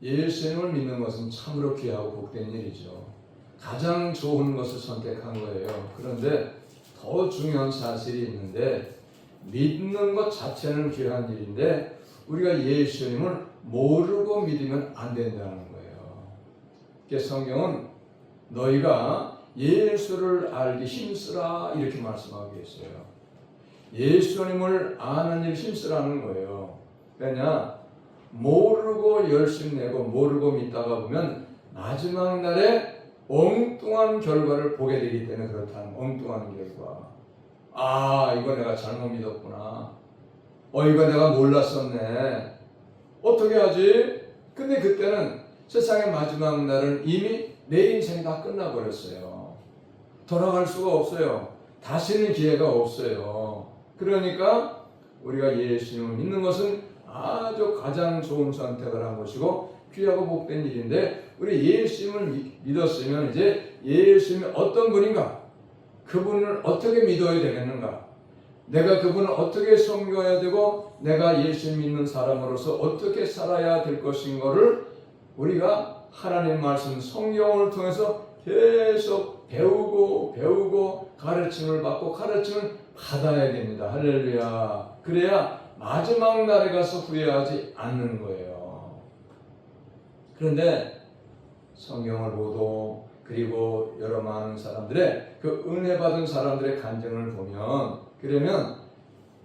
예수님을 믿는 것은 참으로 귀하고 복된 일이죠. 가장 좋은 것을 선택한 거예요. 그런데 더 중요한 사실이 있는데, 믿는 것 자체는 귀한 일인데 우리가 예수님을 모르고 믿으면 안 된다는 거예요. 그래서 성경은 너희가 예수를 알기 힘쓰라 이렇게 말씀하고 계세요. 예수님을 아는 일 힘쓰라는 거예요. 왜냐? 모르고 열심 내고 모르고 믿다가 보면 마지막 날에 엉뚱한 결과를 보게 되기 때문에 그렇다는, 엉뚱한 결과. 아, 이거 내가 잘못 믿었구나. 이거 내가 몰랐었네. 어떻게 하지? 근데 그때는 세상의 마지막 날은 이미 내 인생이 다 끝나버렸어요. 돌아갈 수가 없어요. 다시는 기회가 없어요. 그러니까 우리가 예수님을 믿는 것은 아주 가장 좋은 선택을 한 것이고 귀하고 복된 일인데, 우리 예수님을 믿었으면 이제 예수님이 어떤 분인가, 그분을 어떻게 믿어야 되겠는가, 내가 그분을 어떻게 섬겨야 되고 내가 예수 믿는 사람으로서 어떻게 살아야 될 것인가를 우리가 하나님 말씀 성경을 통해서 계속 배우고 가르침을 받고 가르침을 받아야 됩니다. 할렐루야. 그래야 마지막 날에 가서 후회하지 않는 거예요. 그런데 성경을 보도 그리고 여러 많은 사람들의 그 은혜 받은 사람들의 간증을 보면, 그러면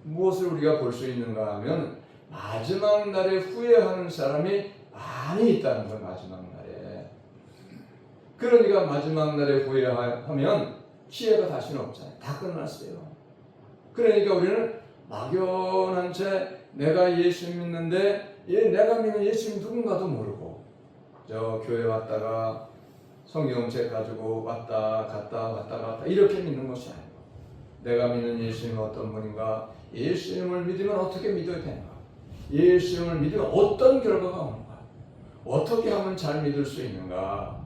무엇을 우리가 볼 수 있는가 하면 마지막 날에 후회하는 사람이 많이 있다는 거예요. 마지막 날에. 그러니까 마지막 날에 후회하면 기회가 다시는 없잖아요. 다 끝났어요. 그러니까 우리는 막연한 채 내가 예수 믿는데 내가 믿는 예수님 누군가도 모르고 저 교회 왔다가 성경책 가지고 왔다 갔다 이렇게 믿는 것이 아니고, 내가 믿는 예수님은 어떤 분인가, 예수님을 믿으면 어떻게 믿어야 되는가, 예수님을 믿으면 어떤 결과가 오는가, 어떻게 하면 잘 믿을 수 있는가,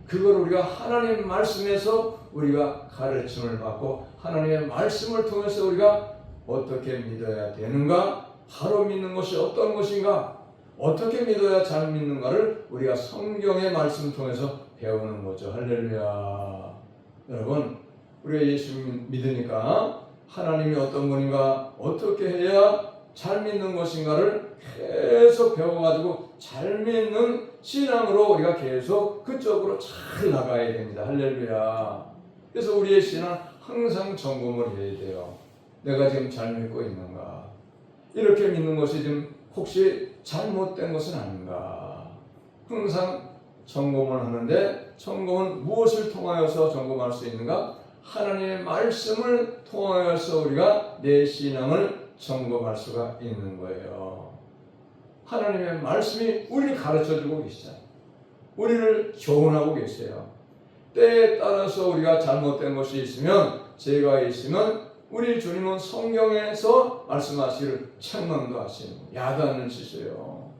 그걸 우리가 하나님 말씀에서 우리가 가르침을 받고 하나님의 말씀을 통해서 우리가 어떻게 믿어야 되는가, 바로 믿는 것이 어떤 것인가, 어떻게 믿어야 잘 믿는가를 우리가 성경의 말씀을 통해서 배우는 거죠. 할렐루야. 여러분, 우리가 예수 믿으니까 하나님이 어떤 분인가, 어떻게 해야 잘 믿는 것인가를 계속 배워가지고 잘 믿는 신앙으로 우리가 계속 그쪽으로 잘 나가야 됩니다. 할렐루야. 그래서 우리의 신앙 항상 점검을 해야 돼요. 내가 지금 잘 믿고 있는가, 이렇게 믿는 것이 지금 혹시 잘못된 것은 아닌가, 항상 점검을 하는데, 점검은 무엇을 통하여서 점검할 수 있는가? 하나님의 말씀을 통하여서 우리가 내 신앙을 점검할 수가 있는 거예요. 하나님의 말씀이 우리를 가르쳐주고 계시잖아요. 우리를 교훈하고 계세요. 때에 따라서 우리가 잘못된 것이 있으면, 죄가 있으면 우리 주님은 성경에서 말씀하시기를 책망도 하시는, 야단을 치세요.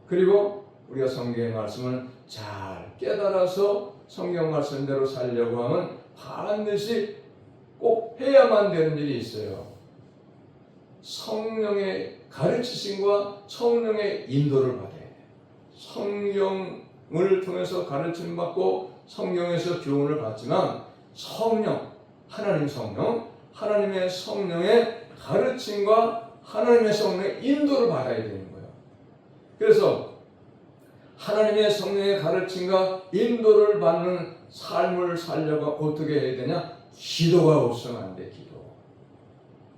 그리고 우리가 성경의 말씀을 잘 깨달아서 성경 말씀대로 살려고 하면 반드시 꼭 해야만 되는 일이 있어요. 성령의 가르치심과 성령의 인도를 받아야 돼요. 성경을 통해서 가르침 받고 성경에서 교훈을 받지만 성령, 하나님 성령, 하나님의 성령의 가르침과 하나님의 성령의 인도를 받아야 되는 거예요. 그래서 하나님의 성령의 가르침과 인도를 받는 삶을 살려고 어떻게 해야 되냐? 기도가 없으면 안 돼.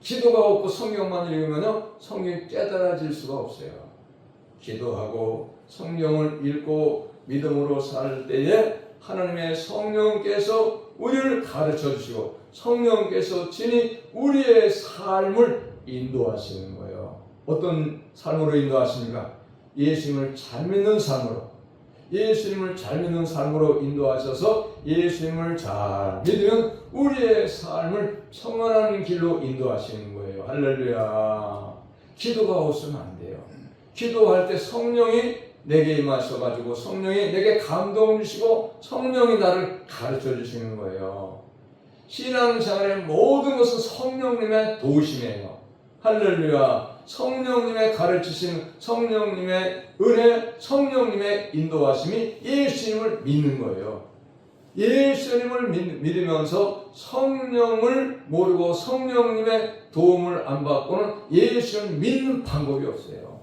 기도가 없고 성경만 읽으면 성경이 깨달아질 수가 없어요. 기도하고 성경을 읽고 믿음으로 살 때에 하나님의 성령께서 우리를 가르쳐 주시고 성령께서 친히 우리의 삶을 인도하시는 거예요. 어떤 삶으로 인도하십니까? 예수님을 잘 믿는 삶으로, 예수님을 잘 믿는 삶으로 인도하셔서 예수님을 잘 믿으면 우리의 삶을 평안한 길로 인도하시는 거예요. 할렐루야. 기도가 없으면 안 돼요. 기도할 때 성령이 내게 임하셔가지고 성령이 내게 감동 주시고 성령이 나를 가르쳐 주시는 거예요. 신앙생활의 모든 것은 성령님의 도우심이에요. 할렐루야. 성령님의 가르치심, 성령님의 은혜, 성령님의 인도하심이 예수님을 믿는 거예요. 예수님을 믿으면서 성령을 모르고 성령님의 도움을 안 받고는 예수님을 믿는 방법이 없어요.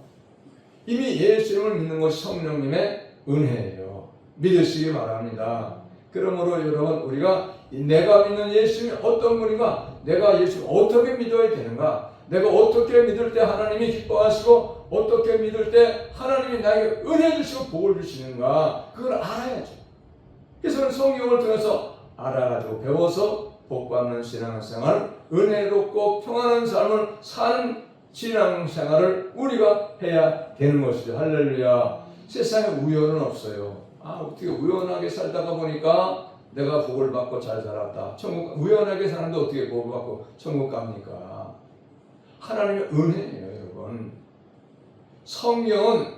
이미 예수님을 믿는 것이 성령님의 은혜예요. 믿으시기 바랍니다. 그러므로 여러분, 우리가 내가 믿는 예수님이 어떤 분인가, 내가 예수님을 어떻게 믿어야 되는가, 내가 어떻게 믿을 때 하나님이 기뻐하시고 어떻게 믿을 때 하나님이 나에게 은혜 주시고 복을 주시는가, 그걸 알아야죠. 그래서 성경을 통해서 알아가지고 배워서 복받는 신앙생활, 은혜롭고 평안한 삶을 사는 신앙생활을 우리가 해야 되는 것이죠. 할렐루야. 세상에 우연은 없어요. 어떻게 우연하게 살다가 보니까 내가 복을 받고 잘 살았다. 우연하게 사는데 어떻게 복을 받고 천국 갑니까? 하나님의 은혜예요, 여러분. 성경은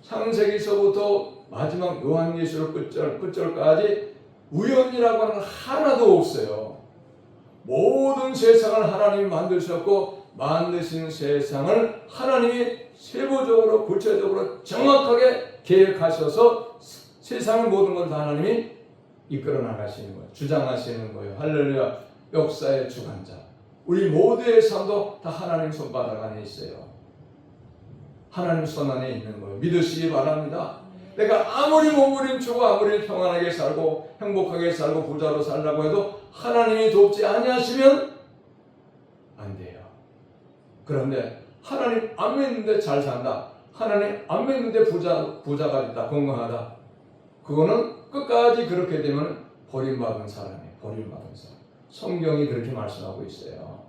창세기서부터 마지막 요한계시록 끝절까지 우연이라고 하는 건 하나도 없어요. 모든 세상을 하나님이 만드셨고, 만드신 세상을 하나님이 세부적으로 구체적으로 정확하게 계획하셔서 세상의 모든 걸 다 하나님이 이끌어 나가시는 거예요. 주장하시는 거예요. 할렐루야. 역사의 주관자. 우리 모두의 삶도 다 하나님 손바닥 안에 있어요. 하나님 손 안에 있는 거예요. 믿으시기 바랍니다. 내가 아무리 몸부림치고 아무리 평안하게 살고 행복하게 살고 부자로 살라고 해도 하나님이 돕지 아니하시면 안 돼요. 그런데 하나님 안 믿는데 잘 산다, 하나님 안 믿는데 부자가 있다, 건강하다, 그거는 끝까지 그렇게 되면 버림받은 사람이에요. 버림받은 사람. 성경이 그렇게 말씀하고 있어요.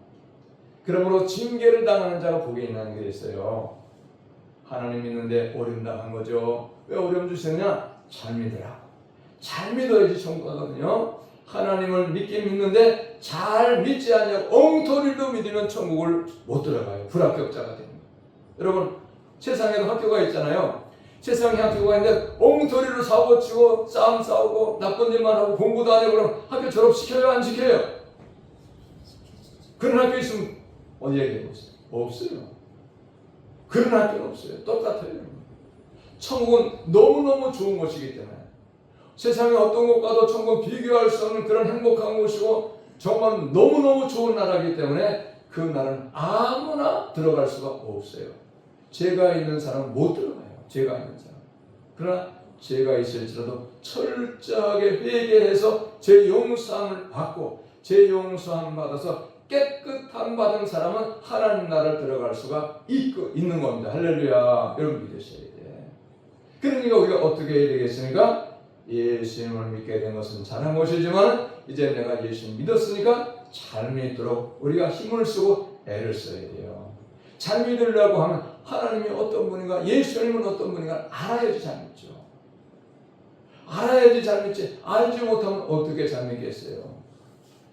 그러므로 징계를 당하는 자가 복이 있는 게 있어요. 하나님 믿는데 어려움당한 거죠. 왜 어려움 주시느냐? 잘 믿으라고. 잘 믿어야지 천국 가거든요. 하나님을 믿긴 믿는데 잘 믿지 않냐고 엉터리로 믿으면 천국을 못 들어가요. 불합격자가 됩니다. 여러분, 세상에도 학교가 있잖아요. 세상에 학교가 있는데 엉터리로 사고치고 싸움 싸우고 나쁜 일만 하고 공부도 안 해고 그럼 학교 졸업시켜요? 안 시켜요? 그런 학교 있으면 어디 얘기해보세요? 없어요. 그런 학교는 없어요. 똑같아요. 천국은 너무너무 좋은 곳이기 때문에, 세상에 어떤 곳과도 천국은 비교할 수 없는 그런 행복한 곳이고 정말 너무너무 좋은 나라이기 때문에 그 나라는 아무나 들어갈 수가 없어요. 죄가 있는 사람은 못 들어가요. 죄가 있는 사람. 그러나 죄가 있을지라도 철저하게 회개해서 죄 용서함을 받고 죄 용서함을 받아서 깨끗함 받은 사람은 하나님 나라를 들어갈 수가 있는 겁니다. 할렐루야. 여러분 믿으셔야 돼. 그러니까 우리가 어떻게 해야 되겠습니까? 예수님을 믿게 된 것은 잘한 것이지만 이제 내가 예수님 믿었으니까 잘 믿도록 우리가 힘을 쓰고 애를 써야 돼요. 잘 믿으려고 하면 하나님이 어떤 분인가, 예수님은 어떤 분인가 알아야지 잘 믿죠. 알아야지 잘 믿지, 알지 못하면 어떻게 잘 믿겠어요?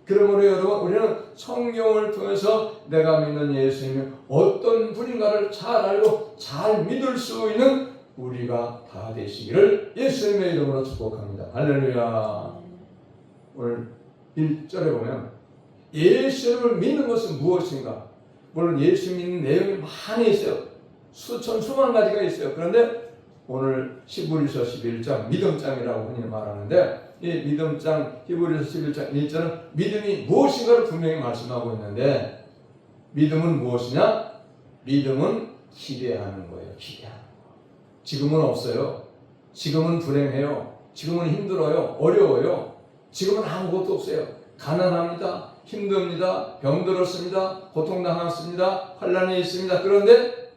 그러므로 여러분, 우리는 성경을 통해서 내가 믿는 예수님이 어떤 분인가를 잘 알고 잘 믿을 수 있는 우리가 다 되시기를 예수님의 이름으로 축복합니다. 할렐루야. 오늘 1절에 보면 예수님을 믿는 것은 무엇인가? 물론 예수 믿는 내용이 많이 있어요. 수만 가지가 있어요. 그런데 오늘 히브리서 11장 믿음장이라고 흔히 말하는데, 이 믿음장 히브리서 11장 1절은 믿음이 무엇인가를 분명히 말씀하고 있는데, 믿음은 무엇이냐? 믿음은 기대하는 거예요. 기대하는 거. 지금은 없어요. 지금은 불행해요. 지금은 힘들어요. 어려워요. 지금은 아무것도 없어요. 가난합니다. 힘듭니다. 병들었습니다. 고통당했습니다. 환난이 있습니다. 그런데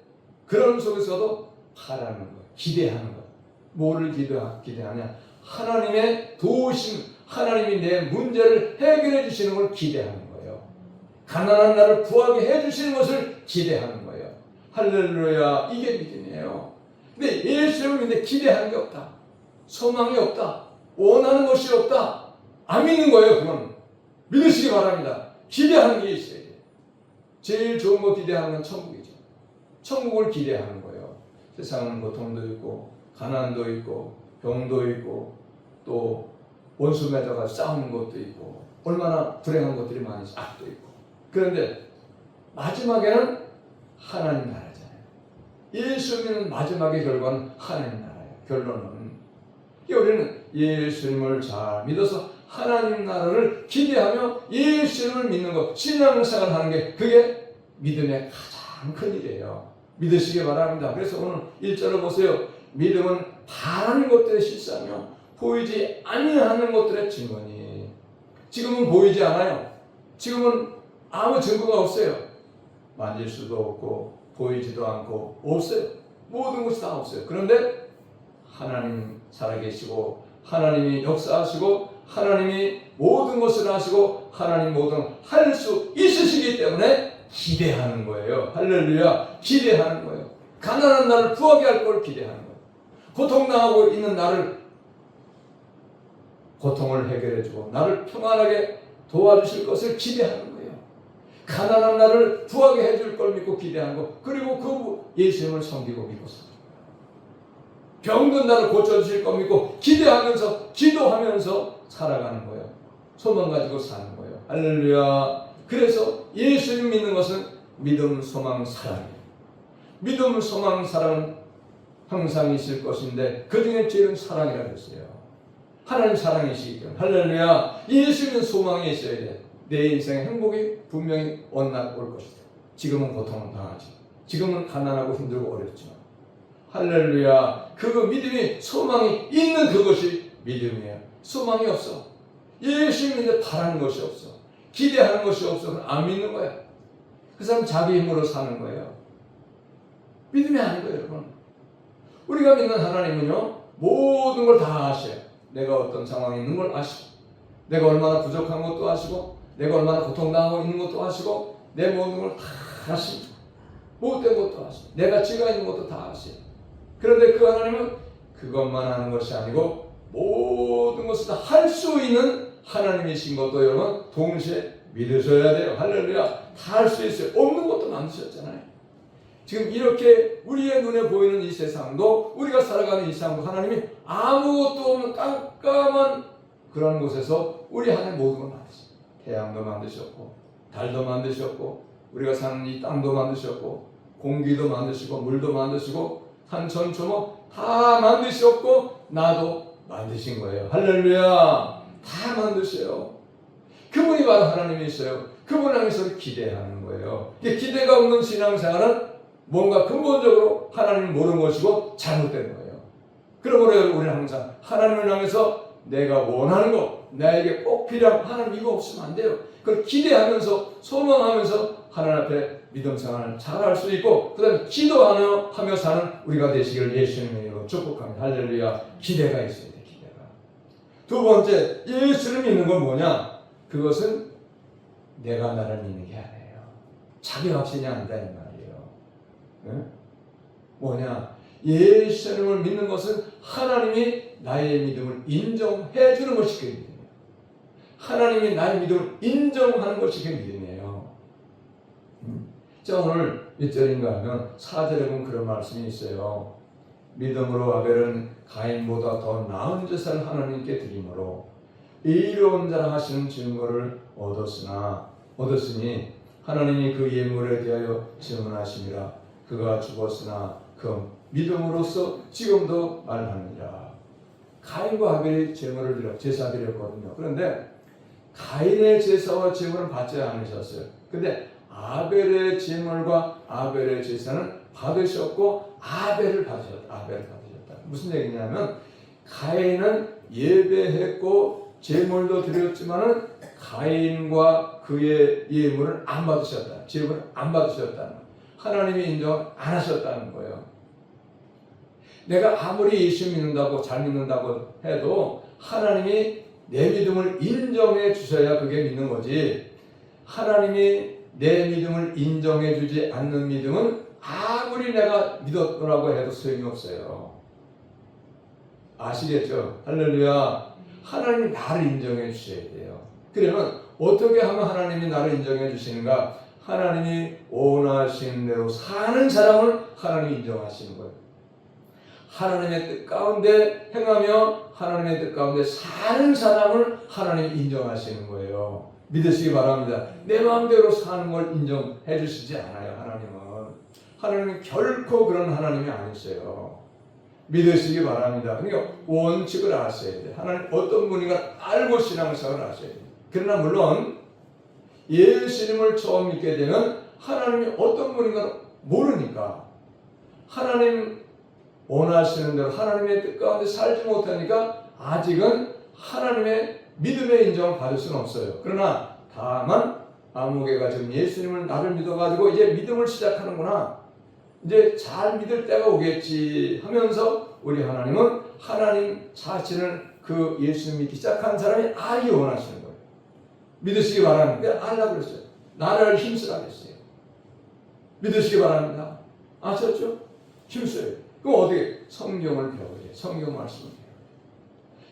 그런 속에서도 바라는 거예요. 기대하는 거예요. 뭐를 기대하냐? 하나님의 도우심, 하나님이 내 문제를 해결해 주시는 걸 기대하는 거예요. 가난한 나를 구하게 해 주시는 것을 기대하는 거예요. 할렐루야. 이게 믿음이에요. 근데 예수를 믿는데 기대하는 게 없다. 소망이 없다. 원하는 것이 없다. 안 믿는 거예요. 그건 믿으시기 바랍니다. 기대하는 게 있어야 돼요. 제일 좋은 거 기대하는 건 천국이죠. 천국을 기대하는 거예요. 세상은 고통도 있고 가난도 있고 병도 있고 또 원수 맺어가 싸우는 것도 있고 얼마나 불행한 것들이 많이 악도 있고, 그런데 마지막에는 하나님 나라잖아요. 예수 믿는 마지막의 결과는 하나님 나라예요. 결론은 우리는 예수님을 잘 믿어서 하나님 나라를 기대하며 예수님을 믿는 것, 신앙생활을 하는 게 그게 믿음의 가장 큰 일이에요. 믿으시기 바랍니다. 그래서 오늘 1절을 보세요. 믿음은 바라는 것들의 실상이요 보이지 아니하는 것들의 증거니. 지금은 보이지 않아요. 지금은 아무 증거가 없어요. 만질 수도 없고 보이지도 않고 없어요. 모든 것이 다 없어요. 그런데 하나님 살아계시고 하나님이 역사하시고 하나님이 모든 것을 하시고 하나님 모든 걸 할 수 있으시기 때문에 기대하는 거예요. 할렐루야. 기대하는 거예요. 가난한 나를 부하게 할 걸 기대하는 거예요. 고통당하고 있는 나를 고통을 해결해주고 나를 평안하게 도와주실 것을 기대하는 거예요. 가난한 나를 부하게 해줄 걸 믿고 기대하는 거. 그리고 그 예수님을 섬기고 믿고 살아요. 병든 나를 고쳐주실 거 믿고 기대하면서 기도하면서 살아가는 거예요. 소망 가지고 사는 거예요. 할렐루야. 그래서 예수님 믿는 것은 믿음, 소망, 사랑이에요. 믿음, 소망, 사랑은 항상 있을 것인데 그 중에 제일은 사랑이라고 했어요. 하나님 사랑이시기 때문에 할렐루야. 예수 믿는 소망이 있어야 돼. 내 인생의 행복이 분명히 올 것이다. 지금은 고통은 당하지. 지금은 가난하고 힘들고 어렵지만 할렐루야. 그 믿음이 소망이 있는 그것이 믿음이에요. 소망이 없어. 예수 믿는데 바라는 것이 없어. 기대하는 것이 없어. 그럼 안 믿는 거야. 그 사람 자기 힘으로 사는 거예요. 믿음이 아닌 거예요, 여러분. 우리가 믿는 하나님은요, 모든 걸 다 아셔요. 내가 어떤 상황에 있는 걸 아시고, 내가 얼마나 부족한 것도 아시고, 내가 얼마나 고통당하고 있는 것도 아시고, 내 모든 걸 다 아십니다. 못된 것도 아시고, 내가 지가 있는 것도 다 아시요. 그런데 그 하나님은 그것만 하는 것이 아니고 모든 것을 다 할 수 있는 하나님이신 것도 여러분 동시에 믿으셔야 돼요. 할렐루야. 다 할 수 있어요. 없는 것도 만드셨잖아요. 지금 이렇게 우리의 눈에 보이는 이 세상도 우리가 살아가는 이 세상도 하나님이 아무것도 없는 깜깜한 그런 곳에서 우리 하나님 모든 걸 만드셨어요. 태양도 만드셨고 달도 만드셨고 우리가 사는 이 땅도 만드셨고 공기도 만드시고 물도 만드시고 산천초목 다 만드셨고 나도 만드신 거예요. 할렐루야. 다 만드셔요. 그분이 바로 하나님이셔요. 그분 향해서 기대하는 거예요. 기대가 없는 신앙생활은 뭔가 근본적으로 하나님을 모르는 것이고 잘못된 거예요. 그러므로 우리는 항상 하나님을 향해서 내가 원하는 것, 나에게 꼭 필요한 하나님 이거 없으면 안 돼요. 그걸 기대하면서 소망하면서 하나님 앞에 믿음 생활을 잘할 수 있고 그 다음에 기도하며 사는 우리가 되시기를 예수님의 이름으로 축복합니다. 할렐루야. 기대가 있어야 돼. 기대가. 두 번째 예수를 믿는 건 뭐냐? 그것은 내가 나를 믿는 게 아니에요. 자기 확신이 아니다 이 말이에요. 네? 뭐냐? 예수님을 믿는 것은 하나님이 나의 믿음을 인정해 주는 것이 그 믿음이에요. 하나님이 나의 믿음을 인정하는 것이 그 믿음이에요. 자, 오늘 몇 절인가 하면 4절에 보면 그런 말씀이 있어요. 믿음으로 아벨은 가인보다 더 나은 제사를 하나님께 드림으로 의로운 자라 하시는 증거를 얻었으니 하나님이 그 예물에 대하여 증언하심이라. 그가 죽었으나 그 믿음으로써 지금도 말하느니라. 가인과 아벨이 제사 드렸거든요. 그런데 가인의 제사와 제물은 받지 않으셨어요. 근데 아벨의 제물과 아벨의 제사는 받으셨고 아벨을 받으셨다. 무슨 얘기냐면 가인은 예배했고 제물도 드렸지만은 가인과 그의 예물을 안 받으셨다. 제물을 안 받으셨다는 하나님이 인정 안 하셨다는 거예요. 내가 아무리 예수 믿는다고 잘 믿는다고 해도 하나님이 내 믿음을 인정해 주셔야 그게 믿는 거지. 하나님이 내 믿음을 인정해 주지 않는 믿음은 아무리 내가 믿었더라고 해도 소용이 없어요. 아시겠죠? 할렐루야. 하나님이 나를 인정해 주셔야 돼요. 그러면 어떻게 하면 하나님이 나를 인정해 주시는가? 하나님이 원하시는 대로 사는 사람을 하나님이 인정하시는 거예요. 하나님의 뜻 가운데 행하며 하나님의 뜻 가운데 사는 사람을 하나님이 인정하시는 거예요. 믿으시기 바랍니다. 내 마음대로 사는 걸 인정해 주시지 않아요. 하나님은 하나님은 결코 그런 하나님이 아니세요. 믿으시기 바랍니다. 그러니까 원칙을 아셔야 돼요. 하나님 어떤 분인가 알고 신앙생활을 하셔야 돼요. 그러나 물론 예수님을 처음 믿게 되면 하나님이 어떤 분인가 모르니까 하나님 원하시는 대로 하나님의 뜻 가운데 살지 못하니까 아직은 하나님의 믿음의 인정을 받을 수는 없어요. 그러나 다만 아무개가 지금 예수님을 나를 믿어가지고 이제 믿음을 시작하는구나, 이제 잘 믿을 때가 오겠지 하면서 우리 하나님은 하나님 자신을 그 예수님 믿기 시작한 사람이 알기 원하시는 거예요. 믿으시기 바랍니다. 알라고 그랬어요. 나를 힘쓰라 그랬어요. 믿으시기 바랍니다. 아셨죠? 힘써요. 그럼 어떻게? 성경을 배워야 돼요. 성경 말씀을 배워야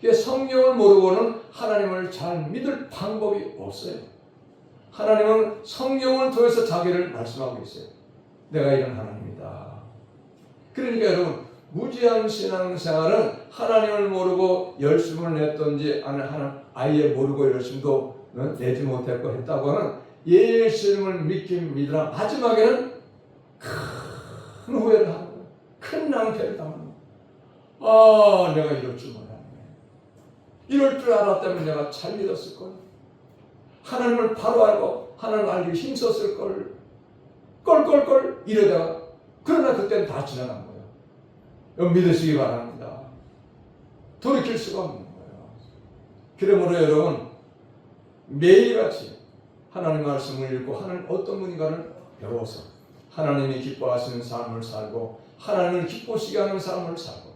돼요. 성경을 모르고는 하나님을 잘 믿을 방법이 없어요. 하나님은 성경을 통해서 자기를 말씀하고 있어요. 내가 이런 하나님이다. 그러니까 여러분, 무지한 신앙생활은 하나님을 모르고 열심을 냈던지 아예 모르고 열심도 내지 못했고 했다고 하면 예수님을 믿긴 믿으나 마지막에는 큰 후회를 하는 거예요. 큰 낭패를 당하는 거예요. 내가 이럴 줄 몰랐네. 이럴 줄 알았다면 내가 잘 믿었을걸. 하나님을 바로 알고 하나님을 알기 힘썼을 걸. 껄껄껄 이러다가 그러나 그때는 다 지나간 거예요. 믿으시기 바랍니다. 돌이킬 수가 없는 거예요. 그러므로 여러분, 매일같이 하나님 말씀을 읽고 하나님 어떤 분인가를 배워서 하나님이 기뻐하시는 삶을 살고 하나님을 기쁘시게 하는 삶을 살고,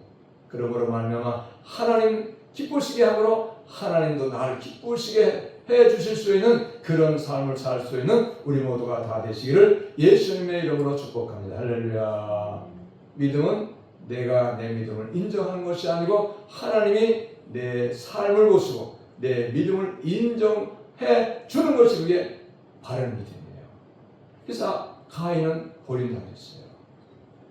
그러므로 말미암아 하나님 기쁘시게 함으로 하나님도 나를 기쁘시게 해 주실 수 있는 그런 삶을 살 수 있는 우리 모두가 다 되시기를 예수님의 이름으로 축복합니다. 할렐루야. 믿음은 내가 내 믿음을 인정하는 것이 아니고 하나님이 내 삶을 보시고 내 믿음을 인정해 주는 것이 그게 바른 믿음이에요. 그래서 가인은 버림당했어요.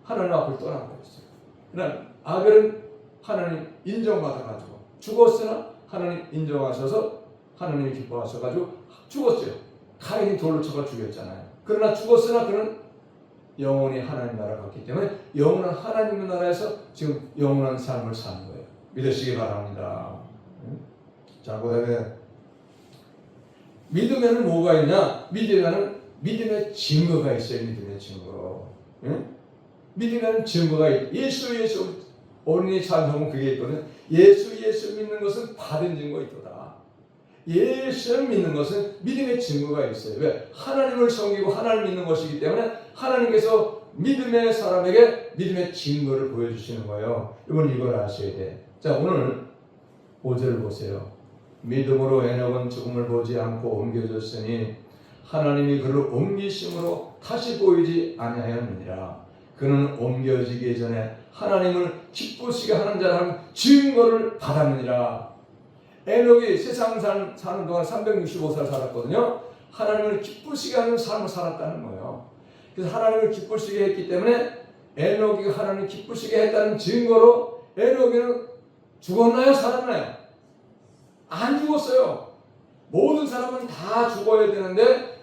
하나님 앞을 떠나버렸어요. 그러나 아벨은 하나님 인정받아가지고 죽었으나 하나님 인정하셔서 하나님이 기뻐하셔가지고 죽었어요. 가인이 돌로 쳐가 죽였잖아요. 그러나 죽었으나 그는 영원히 하나님 나라 갔기 때문에 영원한 하나님의 나라에서 지금 영원한 삶을 사는 거예요. 믿으시기 바랍니다. 자, 그 다음에 믿음에는 뭐가 있냐? 믿음에는 믿음의 증거가 있어요. 믿음의 증거. 믿음에는 증거가 있어요. 예수 어린이 찬송은 그게 있거든요. 예수 믿는 것은 받은 증거 있도다. 예수를 믿는 것은 믿음의 증거가 있어요. 왜? 하나님을 섬기고 하나님을 믿는 것이기 때문에 하나님께서 믿음의 사람에게 믿음의 증거를 보여주시는 거예요. 이건 이걸 아셔야 돼. 자, 오늘 5절을 보세요. 믿음으로 에녹은 죽음을 보지 않고 옮겨졌으니 하나님이 그를 옮기심으로 다시 보이지 아니하였느니라. 그는 옮겨지기 전에 하나님을 기쁘시게 하는 자라는 증거를 받았느니라. 에녹이 세상 사는 동안 365살 살았거든요. 하나님을 기쁘시게 하는 삶을 살았다는 거예요. 그래서 하나님을 기쁘시게 했기 때문에 에녹이 하나님을 기쁘시게 했다는 증거로 에녹이는 죽었나요? 살았나요? 안 죽었어요. 모든 사람은 다 죽어야 되는데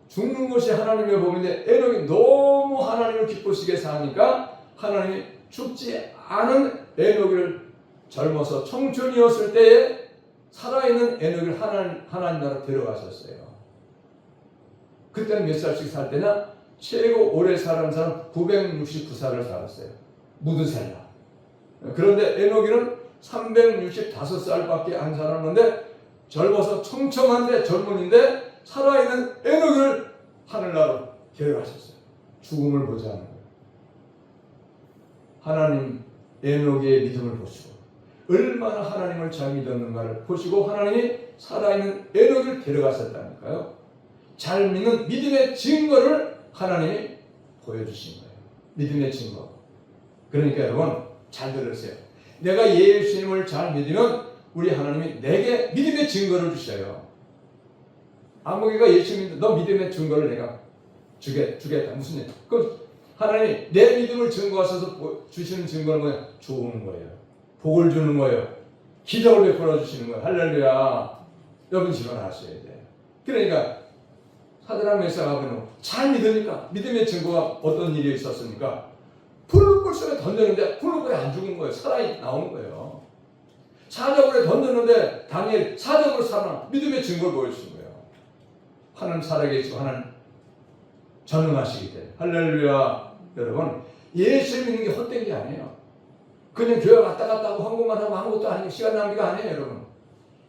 죽는 것이 하나님의 법인데 에녹이 너무 하나님을 기쁘시게 사니까 하나님이 죽지 않은 에녹을 젊어서 청춘이었을 때에 살아있는 에녹을 하나님 나라 데려가셨어요. 그때는 몇 살씩 살 때냐? 최고 오래 살은 사람 969살을 살았어요. 무드셀라. 그런데 에녹이는 365살밖에 안 살았는데 젊어서 청청한데 젊은인데 살아있는 에녹을 하늘나라로 데려가셨어요. 죽음을 보지 않은 거예요. 하나님 에녹의 믿음을 보시고 얼마나 하나님을 잘 믿었는가를 보시고 하나님이 살아있는 에녹을 데려가셨다니까요. 잘 믿는 믿음의 증거를 하나님이 보여주신 거예요. 믿음의 증거. 그러니까 여러분 잘 들으세요. 내가 예수님을 잘 믿으면 우리 하나님이 내게 믿음의 증거를 주셔요. 아무개가 예수 믿는 너 믿음의 증거를 내가 주겠다. 무슨 일? 그럼 하나님이 내 믿음을 증거하셔서 주시는 증거는 뭐예요? 좋은 거예요. 복을 주는 거예요. 기적을 베풀어 주시는 거예요. 할렐루야. 여러분 지금 아셔야 돼요. 그러니까 사드락 메삭 아베노고 잘 믿으니까 믿음의 증거가 어떤 일이 있었습니까? 불불 속에 던졌는데 불불에 안 죽은 거예요. 살아 나온 거예요. 사자굴에 던졌는데 다니엘 사자굴에 살아나 믿음의 증거를 보여주신 거예요. 하나님 살아계시고 하나님 전능하시기 때문에 할렐루야. 여러분 예수 믿는 게 헛된 게 아니에요. 그냥 교회 왔다 갔다 하고 헌금만 하고 아무것도 아니고 시간 낭비가 아니에요. 여러분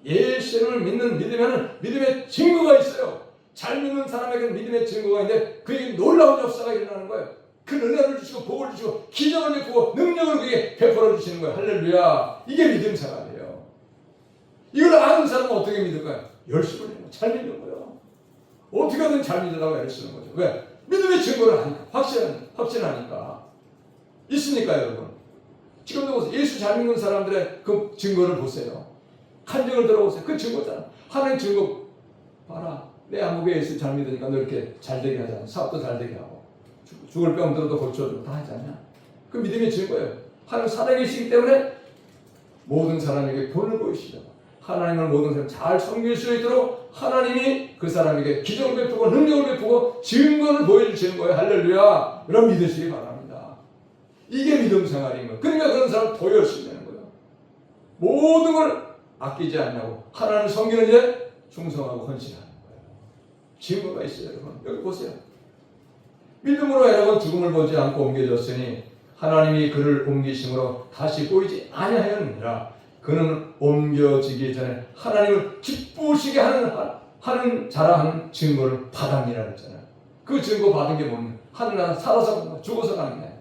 예수를 믿는 믿으면 믿음의 증거가 있어요. 잘 믿는 사람에게는 믿음의 증거가 있는데 그에게 놀라운 역사가 일어나는 거예요. 그 은혜를 주시고 복을 주시고 기적을 베푸고 능력을 그에게 베풀어 주시는 거예요. 할렐루야. 이게 믿음 생활이에요. 이걸 아는 사람은 어떻게 믿을까요? 열심히 믿는 거예요. 잘 믿는 거예요. 어떻게든 잘 믿으라고 애를 쓰는 거죠. 왜? 믿음의 증거를 아니까. 확신하니까. 있습니까 여러분? 지금도 예수 잘 믿는 사람들의 그 증거를 보세요. 간증을 들어보세요. 그 증거잖아. 하나님 증거 봐라. 내 아무개 예수 잘 믿으니까 너 이렇게 잘 되게 하잖아. 사업도 잘 되게 하고 죽을 병들어도 고쳐주고 다 하잖아. 그 믿음의 증거예요. 하나님 살아계시기 때문에 모든 사람에게 본을 보이시죠. 하나님을 모든 사람 잘 섬길 수 있도록 하나님이 그 사람에게 기적을 베푸고 능력을 베푸고 증거를 보여주시는 거예요. 할렐루야. 여러분 믿으시기 바랍니다. 이게 믿음 생활인 거예요. 그러니까 그런 사람 더 열심히 하는 거예요. 모든 걸 아끼지 않냐고 하나님을 섬기는 일에 충성하고 헌신하는 거예요. 증거가 있어요. 여러분 여기 보세요. 믿음으로 여러분 죽음을 보지 않고 옮겨졌으니 하나님이 그를 옮기심으로 다시 보이지 아니하였느니라. 그는 옮겨지기 전에 하나님을 기쁘시게 하는 자라하는 증거를 받았니라 했잖아요. 그 증거 받은 게 뭐냐? 하늘나라 살아서 가는 거야. 죽어서 가는 거야.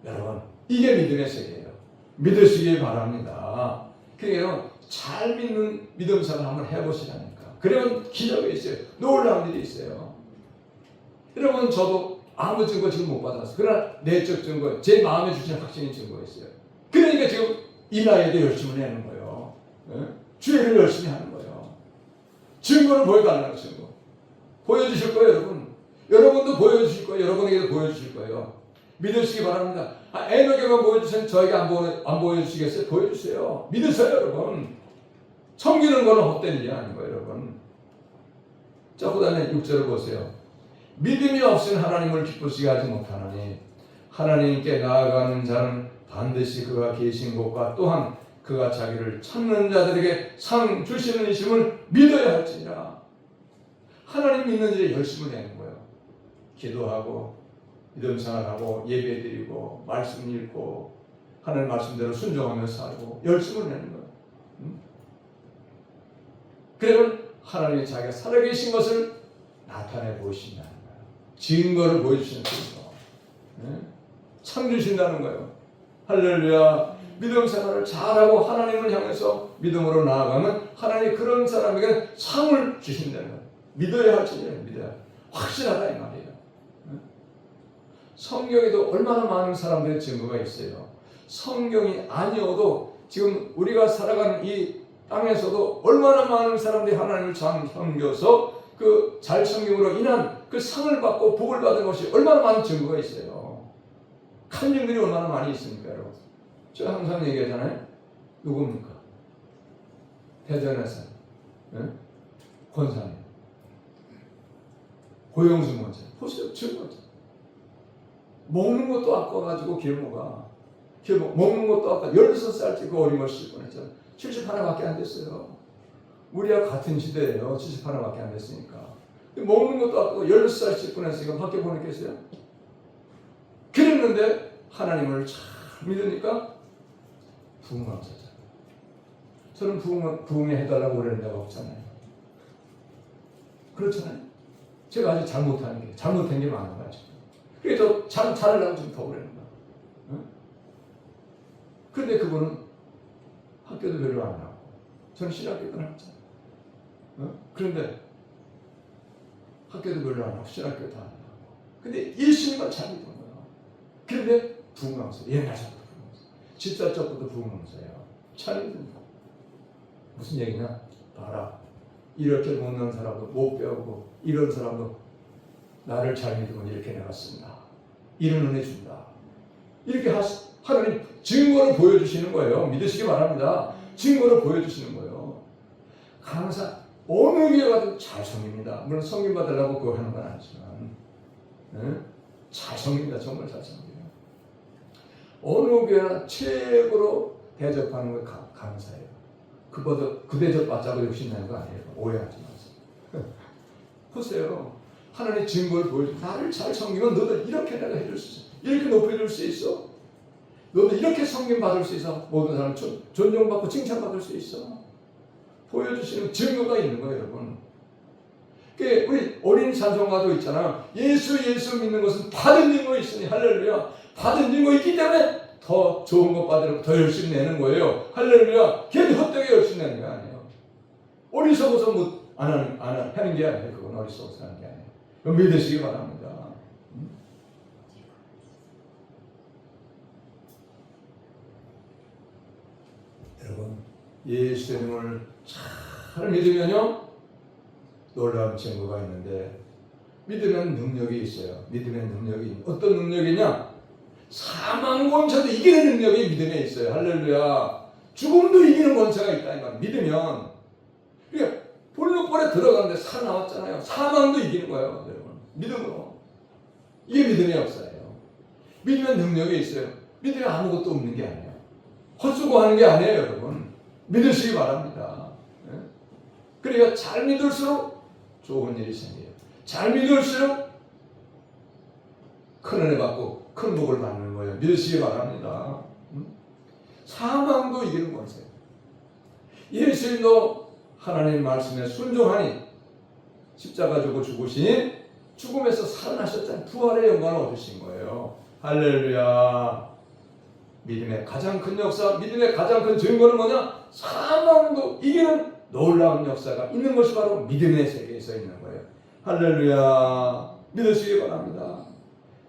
여러분 이게 믿음의 세계예요. 믿으시기 바랍니다. 그러니까 잘 믿는 믿음 생활 한번 해보시라니까. 그러면 기적이 있어요. 놀라운 일이 있어요. 여러분 저도 아무 증거 지금 못 받았어요. 그러나 내적 증거, 제 마음에 주신 확신의 증거가 있어요. 그러니까 지금 이 나이에도 열심히 내는 거예요. 네? 주의를 열심히 하는 거예요. 증거를 보여달라는 증거. 보여주실 거예요, 여러분. 여러분도 보여주실 거예요. 여러분에게도 보여주실 거예요. 믿으시기 바랍니다. 에너게만 보여주세요. 저에게 안 보여주시겠어요? 보여주세요. 믿으세요, 여러분. 섬기는 거는 헛된 일이 아니고, 여러분. 자, 그 다음에 6절을 보세요. 믿음이 없인 하나님을 기쁘시게 하지 못하나니 하나님께 나아가는 자는 반드시 그가 계신 곳과 또한 그가 자기를 찾는 자들에게 상 주시는 이심을 믿어야 할지니라. 하나님 믿는 일에 열심을 내는 거예요. 기도하고 믿음 생활하고 예배드리고 말씀 읽고 하나님 말씀대로 순종하며 살고 열심을 내는 거예요. 그러면 하나님이 자기가 살아계신 것을 나타내 보이신다는 거예요. 증거를 보여주시는 증거. 참 주신다는 거예요. 할렐루야. 믿음 생활을 잘하고 하나님을 향해서 믿음으로 나아가면 하나님이 그런 사람에게 상을 주신다는 거예요. 믿어야 할 줄이에요. 믿어야. 확실하다 이 말이에요. 성경에도 얼마나 많은 사람들의 증거가 있어요. 성경이 아니어도 지금 우리가 살아가는 이 땅에서도 얼마나 많은 사람들이 하나님을 잘 섬겨서 그 잘 섬김으로 인한 그 상을 받고 복을 받은 것이 얼마나 많은 증거가 있어요. 간증들이 얼마나 많이 있습니까, 여러분? 제가 항상 얘기하잖아요. 누굽니까? 대전에서 권사님, 고영수 권사. 보세요, 증거죠. 먹는 것도 아까워가지고 길모가 먹는 것도 아까 16살 때 그 어림없이 뻔했잖아요. 71밖에 안 됐어요. 우리와 같은 시대예요. 71밖에 안 됐으니까. 먹는 것도 아까워 16살씩 보냈으니까 밖에 보냈겠어요? 그랬는데 하나님을 잘 믿으니까 부흥하셨잖아요. 저는 부흥해 해달라고 그러는 데가 없잖아요. 그렇잖아요. 제가 아직 잘못한 게 많아가지고. 그래서 잘하려고 좀 더 그러는 거야. 응? 그런데 그분은 학교도 별로 안 하고, 저는 신학교도 안 했잖아요. 응? 그런데 학교도 별로 안 하고, 신학교도 안 하고. 근데 예수님만 잘 믿는 거야. 그런데 부흥하면서, 옛날부터 부흥하면서, 집사적부터 부흥하면서요. 잘 믿는 거야. 무슨 얘기냐? 봐라. 이렇게 못난 사람도 못 배우고, 이런 사람도 나를 잘 믿으면 이렇게 내가 쓴다. 이런 은혜 준다. 이렇게 하나님 증거를 보여주시는 거예요. 믿으시기 바랍니다. 증거를 보여주시는 거예요. 항상 어느 교회 가도 잘 섬깁니다. 물론 섬김 받으려고 그거 하는 건 아니지만, 잘 섬깁니다. 정말 잘 섬겨요. 어느 교회나 최고로 대접하는 걸 감사해요. 그 대접 받자고 욕심내는 거 아니에요. 오해하지 마세요. 보세요. 하나님 증거를 보여줘. 나를 잘 섬기면 너도 이렇게 내가 해줄 수 있어. 이렇게 높여줄 수 있어. 너도 이렇게 섬김 받을 수 있어. 모든 사람 존경받고 칭찬받을 수 있어. 보여주시는 증거가 있는 거예요, 여러분. 우리 어린 찬송가도 있잖아. 예수 믿는 것은 받은 증거 있으니 할렐루야. 받은 증거 있기 때문에 더 좋은 것 받으려고 더 열심히 내는 거예요. 할렐루야. 걔는 헛되게 열심히 내는 게 아니에요. 어리석어서 하는 게 아니에요. 그건 어리석어서 하는 게 아니에요. 그건 믿으시기 바랍니다. 여러분, 예수님을 잘 믿으면요, 놀라운 증거가 있는데, 믿으면 능력이 있어요. 믿으면 능력이 어떤 능력이냐? 사망 권세도 이기는 능력이 믿음에 있어요. 할렐루야. 죽음도 이기는 권세가 있다 이 말. 믿으면. 그러니까 볼록볼에 들어가는데 살아나왔잖아요. 사망도 이기는 거예요, 여러분. 믿음으로. 이게 믿음의 역사예요. 믿으면 능력이 있어요. 믿으면 아무것도 없는 게 아니에요. 헛수고하는 게 아니에요, 여러분. 믿으시기 바랍니다. 그러니까 잘 믿을수록 좋은 일이 생겨요. 잘 믿을수록 큰 은혜 받고 큰 복을 받는 거예요. 믿으시기 바랍니다. 사망도 이기는 권세. 예수님도 하나님 말씀에 순종하니 십자가 지고 죽으시니 죽음에서 살아나셨잖아요. 부활의 영광을 얻으신 거예요. 할렐루야. 믿음의 가장 큰 역사, 믿음의 가장 큰 증거는 뭐냐? 사망도 이기는 놀라운 역사가 있는 것이 바로 믿음의 세계에 서 있는 거예요. 할렐루야. 믿으시기 바랍니다.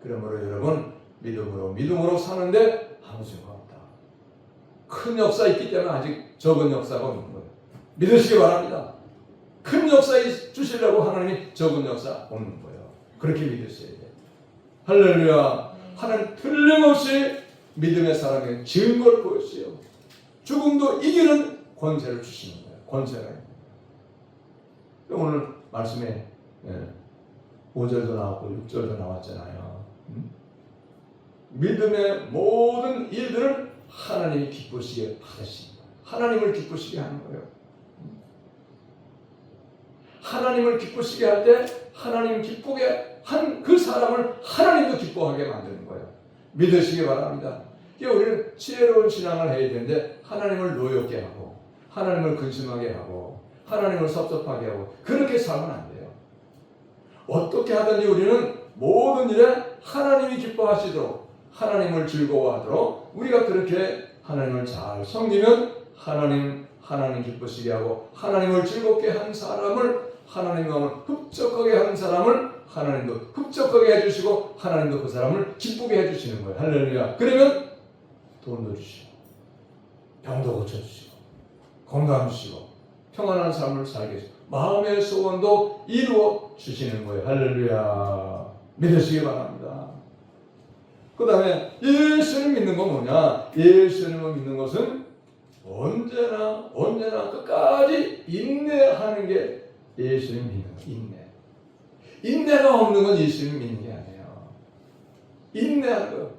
그러므로 여러분, 믿음으로 사는데 아무 증거 없다. 큰 역사 있기 때문에 아직 적은 역사가 없는 거예요. 믿으시기 바랍니다. 큰 역사 주시려고 하나님이 적은 역사 없는 거예요. 그렇게 믿으셔야 돼요. 할렐루야. 하나님 틀림없이 믿음의 사람에게 증거를 보여주세요. 죽음도 이기는 권세를 주시는 거예요. 권세가 있는 거예요. 오늘 말씀에 5절도 나왔고 6절도 나왔잖아요. 믿음의 모든 일들은 하나님이 기쁘시게 받으십니다. 하나님을 기쁘시게 하는 거예요. 하나님을 기쁘시게 할 때 하나님 기쁘게 한 그 사람을 하나님도 기뻐하게 만드는 거예요. 믿으시기 바랍니다. 우리는 지혜로운 신앙을 해야 되는데 하나님을 노엽게 하고 하나님을 근심하게 하고 하나님을 섭섭하게 하고 그렇게 살면 안 돼요. 어떻게 하든지 우리는 모든 일에 하나님이 기뻐하시도록 하나님을 즐거워하도록 우리가 그렇게 하나님을 잘 섬기면 하나님 기쁘시게 하고 하나님을 즐겁게 한 사람을 하나님과 흡족하게 하는 사람을 하나님도 흡족하게 해주시고 하나님도 그 사람을 기쁘게 해주시는 거예요. 할렐루야. 그러면 돈도 주시고 병도 고쳐주시고 건강 주시고 평안한 삶을 살게 해주시고 마음의 소원도 이루어 주시는 거예요. 할렐루야. 믿으시기 바랍니다. 그 다음에 예수를 믿는 건 뭐냐? 예수님을 믿는 것은 언제나 끝까지 인내하는 게 예수님 믿는 거예요. 인내가 없는 건 예수님 믿는 게 아니에요. 인내하는 거.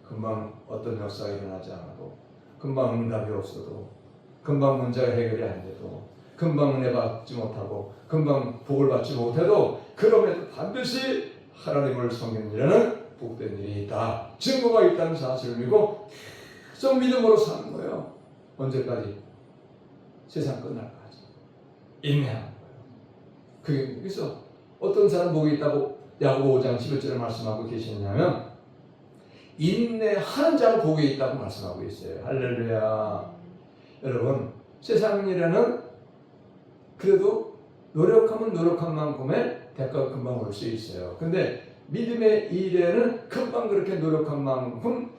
금방 어떤 역사가 일어나지 않아도 금방 응답이 없어도 금방 문제가 해결이 안 돼도 금방 은혜 받지 못하고 금방 복을 받지 못해도 그럼에도 반드시 하나님을 섬기는 일에는 복된 일이 있다. 증거가 있다는 사실을 믿고 계속 믿음으로 사는 거예요. 언제까지? 세상 끝날까지. 인내하는 거예요. 그래서 어떤 사람 복이 있다고 야고보 5장 11절에 말씀하고 계시냐면 인내하는 자가 복이 있다고 말씀하고 있어요. 할렐루야. 여러분, 세상 일에는 그래도 노력하면 노력한 만큼의 대가가 금방 올 수 있어요. 근데 믿음의 일에는 금방 그렇게 노력한 만큼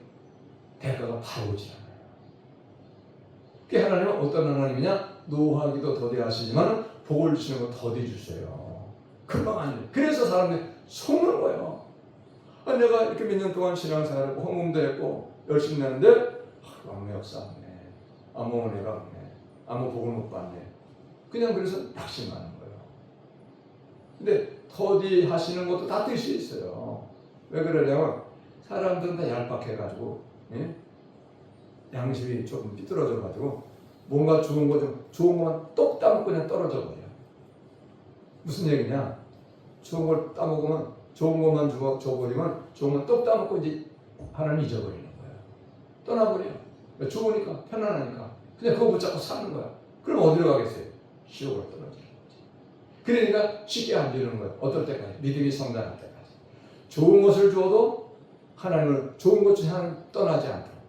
대가가 바로 오지 않아요. 그게 하나님은 어떤 하나님이냐? 노하기도 더디하시지만 복을 주시는 거 더디 주세요. 금방 안 돼. 그래서 사람들이 속는 거예요. 내가 이렇게 몇 년 동안 신앙생활하고 헌금도 했고 열심히 했는데 아무 역사 없네. 아무 은혜가 없네. 아무 복을 못 받네. 그냥 그래서 낙심하는 거예요. 근데 터디 하시는 것도 다 뜻이 있어요. 왜 그러냐면 사람들은 다 얄팍해가지고, 예? 양심이 조금 삐뚤어져가지고 뭔가 좋은 것만 똑 따먹고 그냥 떨어져 버려요. 무슨 얘기냐? 좋은 걸 따먹으면 좋은 것만 줘버리면 좋은 건 똑 따먹고 이제 하나님 잊어버리는 거예요. 떠나버려요. 좋으니까 편안하니까 그냥 그거 붙잡고 사는 거야. 그럼 어디로 가겠어요? 지옥으로 떨어지는 거지. 그러니까 쉽게 안 주는 거예요. 어떨 때까지? 믿음이 성장할 때까지. 좋은 것을 주어도 하나님을 좋은 것을 하나님 떠나지 않도록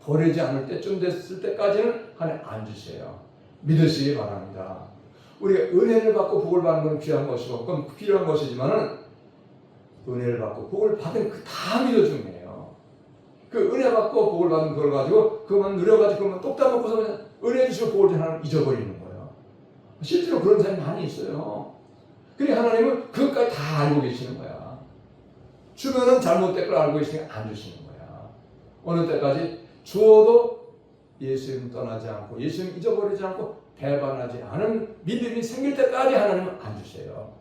버리지 않을 때쯤 됐을 때까지는 하나님 안 주세요. 믿으시기 바랍니다. 우리가 은혜를 받고 복을 받는 건 귀한 것이고 그건 필요한 것이지만은 은혜를 받고 복을 받은 그 다 믿어주네요. 그 은혜 받고 복을 받은 걸 가지고 그것만 누려가지고 그것만 똑 따먹고서 그냥 은혜 주시고 복을 준 하나님 잊어버리는 거예요. 실제로 그런 사람이 많이 있어요. 그래 하나님은 그것까지 다 알고 계시는 거야. 주면은 잘못된 걸 알고 계시니까 안 주시는 거야. 어느 때까지 주어도 예수님 떠나지 않고 예수님 잊어버리지 않고 배반하지 않은 믿음이 생길 때까지 하나님은 안 주세요.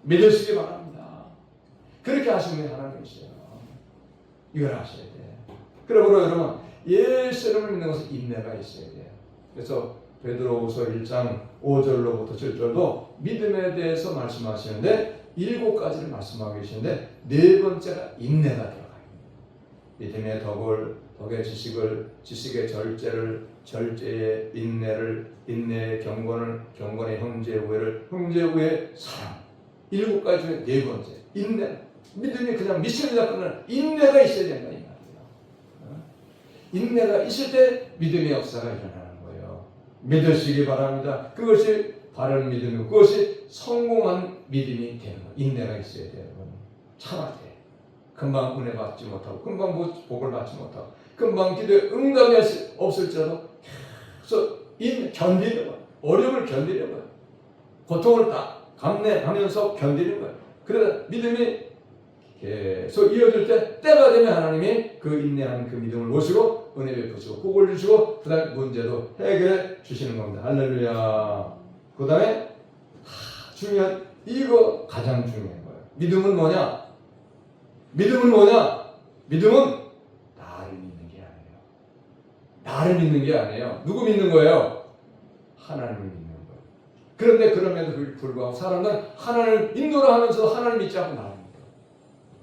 믿으시기 바랍니다. 그렇게 하시는 게 하나님이세요. 이걸 하셔야 돼요. 그러므로 여러분 예수님을 믿는 것은 인내가 있어야 돼요. 그래서 베드로후서 1장 5절로부터 7절도 믿음에 대해서 말씀하시는데 7가지를 말씀하고 계시는데 네 번째가 인내가 들어가요. 믿음의 덕의 지식의 절제의 인내를, 인내의 경건의 형제의 우애를, 형제의 우애의 사랑. 7가지 중에 네 번째, 인내. 믿음이 그냥 믿습니다 끝나는 인내가 있어야 된다 이 말이에요. 인내가 있을 때 믿음의 역사가 일어나는 거예요. 믿으시기 바랍니다. 그것이 바른 믿음이고 그것이 성공한 믿음이 되는 거예요. 인내가 있어야 돼요. 참아야 돼. 금방 은혜 받지 못하고 금방 복을 받지 못하고 금방 기도에 응답이 없을지라도 계속 견디는 거예요. 어려움을 견디는 거예요. 고통을 감내하면서 견디는 거예요. 그러다 믿음이 계속 이어질 때가 되면 하나님이 그 인내하는 그 믿음을 모시고 은혜 베푸시고 복을 주시고 그 다음에 문제도 해결해 주시는 겁니다. 할렐루야. 그 다음에 중요한 이거 가장 중요한 거예요. 믿음은 뭐냐? 믿음은 나를 믿는 게 아니에요. 나를 믿는 게 아니에요. 누구 믿는 거예요? 하나님을 믿는 거예요. 그런데 그럼에도 불구하고 사람들은 하나님을 인도를 하면서 하나님 믿지 않고 나를 믿어.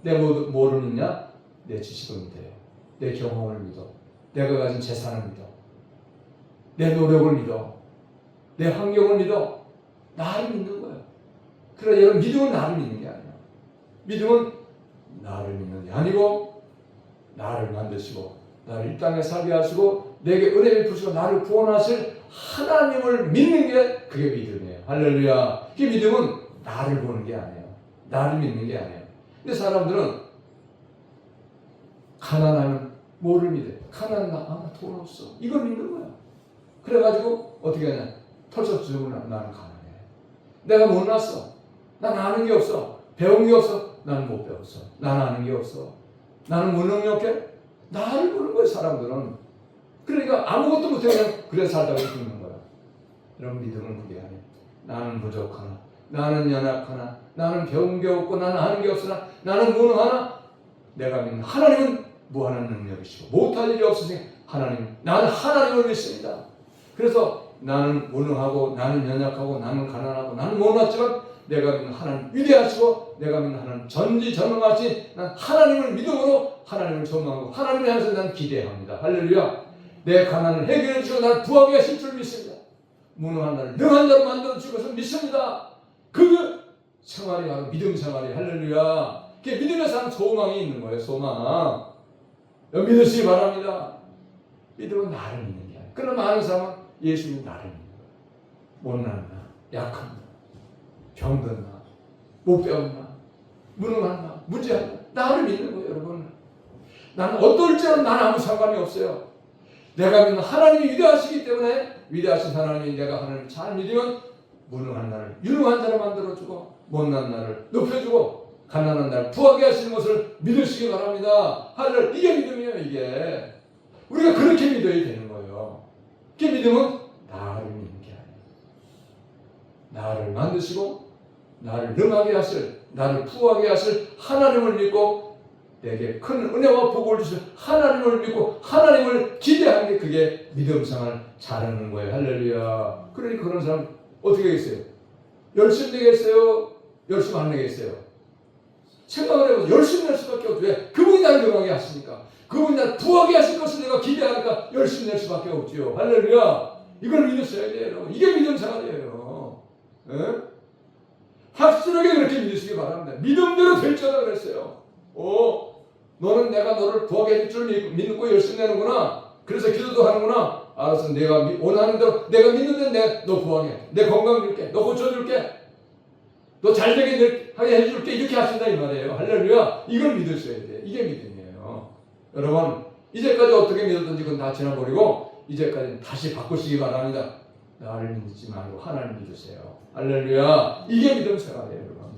내가 뭐를 믿냐? 내 지식을 믿어요. 내 경험을 믿어. 내가 가진 재산을 믿어. 내 노력을 믿어. 내 환경을 믿어. 나를 믿는 거예요. 그러나 여러분 믿음은 나를 믿는 게 아니에요. 믿음은 나를 믿는 게 아니고 나를 만드시고 나를 이 땅에 살게 하시고 내게 은혜 베푸시고 나를 구원하실 하나님을 믿는 게 그게 믿음이에요. 할렐루야. 그 믿음은 나를 보는 게 아니에요. 나를 믿는 게 아니에요. 근데 사람들은 가난하면 뭐를 믿어요? 가난하다. 돈 없어. 이걸 믿는 거야. 그래가지고 어떻게 하냐? 털썩 죽으면 나는 가난해. 내가 못났어. 난 아는 게 없어. 배운 게 없어. 나는 못 배웠어. 나는 아는 게 없어. 나는 무능력해. 나를 보는 거예요, 사람들은. 그러니까 아무것도 못해 그냥 그래서 살다가 죽는 거야. 여러분 믿음은 그게 아니에요. 나는 부족하나. 나는 연약하나. 나는 배운 게 없고 나는 아는 게 없으나 나는 무능하나. 내가 믿는 하나님은 무한한 능력이시고 못할 일이 없으시니 나는 하나님을 믿습니다. 그래서 나는 무능하고 나는 연약하고 나는 가난하고 나는 못났지만 내가 믿는 하나님 위대하시고 내가 믿는 하나님 전지전능하시 난 하나님을 믿음으로 하나님을 소망하고 하나님을 향해서 난 기대합니다. 할렐루야. 내 가난을 해결해 주시고 난 부하게 하실 줄 믿습니다. 무능한 나를 능한 자로 만들어 주실 것을 믿습니다. 그 생활이 바로 믿음 생활이 할렐루야. 그게 믿음에 사는 소망이 있는 거예요. 소망. 믿으시기 바랍니다. 믿음은 나를 믿는 게 아니에요. 그러나 많은 사람은 예수님이 나를 믿는 거예요. 못났나 약한나 병든나 못 배웠나 무능한나 문제한나 나를 믿는 거예요. 여러분 나는 어떨지는 난 아무 상관이 없어요. 내가 믿는 하나님이 위대하시기 때문에 위대하신 하나님이 내가 하나님을 잘 믿으면 무능한 나를 유능한 자로 만들어주고 못난 나를 높여주고 가난한 나를 부하게 하시는 것을 믿으시기 바랍니다. 할렐루야. 이게 믿음이에요. 이게 우리가 그렇게 믿어야 되는 거예요. 그 믿음은 나를 믿는 게 아니에요. 나를 만드시고 나를 능하게 하실, 나를 부하게 하실 하나님을 믿고 내게 큰 은혜와 복을 주실 하나님을 믿고 하나님을 기대하는 게 그게 믿음 생활 잘하는 거예요. 할렐루야. 그러니까 그런 사람 어떻게 하겠어요? 열심히 되겠어요? 열심히 안 되겠어요? 생각을 해보세요. 열심히 낼 수밖에 없죠. 왜? 그분이 나를 능하게 하시니까. 그분이 나를 부하게 하실 것을 내가 기대하니까 열심히 낼 수밖에 없지요. 할렐루야. 이걸 믿으셔야 돼요, 여러분. 이게 믿음 생활이에요. 예? 확실하게 그렇게 믿으시기 바랍니다. 믿음대로 될 줄알아 그랬어요. 너는 내가 너를 부하게 해줄 줄 믿고 열심히 내는구나. 그래서 기도도 하는구나. 알았어. 내가 원하는 대로 내가 믿는데 내가 너 부하게 해. 내 건강 줄게. 너 고쳐줄게. 너 잘되게 하게 해줄게. 이렇게 하신다 이 말이에요. 할렐루야. 이걸 믿으셔야 돼. 이게 믿음이에요. 여러분 이제까지 어떻게 믿었던지 그건 다 지나버리고 이제까지는 다시 바꾸시기 바랍니다. 나를 믿지 말고 하나님 믿으세요. 할렐루야. 이게 믿음 생활이에요, 여러분.